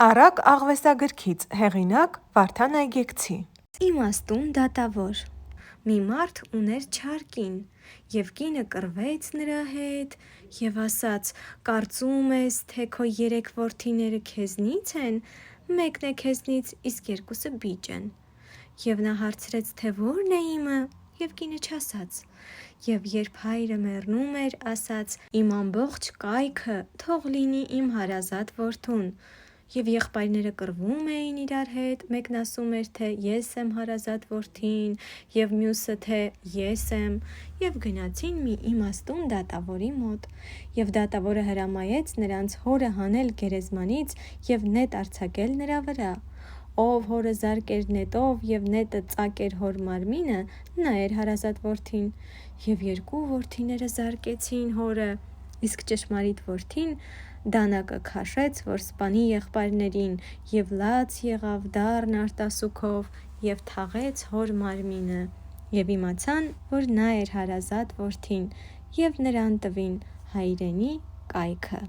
Արագ աղվեսագրքից, հեղինակ Վարդան Այգեկցի։ Իմաստուն դատավոր։ Մի մարդ ուներ չար կին, և կինը կռվեց նրա հետ և ասաց. «Կարծում ես, թե քո 3 որդիները քեզնից են, մեկն է քեզնից, իսկ 2-ը բիճ են»։ Եվ նա հարցրեց, թե ո՞րն է իմը, և կինը չասաց։ Եվ երբ հայրը մեռնում էր, ասաց. «Իմ ամբողջ կայքը թող լինի իմ հարազատ որդուն»։ Եվ եղբայրները կռվում էին իրար հետ, մեկն ասում էր, թե ես եմ հարազատ որդին, և մյուսը, թե ես եմ, և գնացին մի իմաստուն դատավորի մոտ։ Եվ դատավորը հրամայեց նրանց հորը հանել գերեզմանից և նետ արձակել նրա վրա։ Ով հորը զարկեր նետով և նետը ծակեր հոր մարմինը, նա էր հարազատ որդին։ Եվ 2 որդիները զարկեցին հորը, իսկ ճշմարիտ որդին դանակը քաշեց, որ սպանի եղբայրներին, և լաց եղավ դառն արտասուքով և թաղեց հոր մարմինը։ Եվ իմացան, որ նա էր հարազատ որդին, և նրան տվին հայրենի կայքը։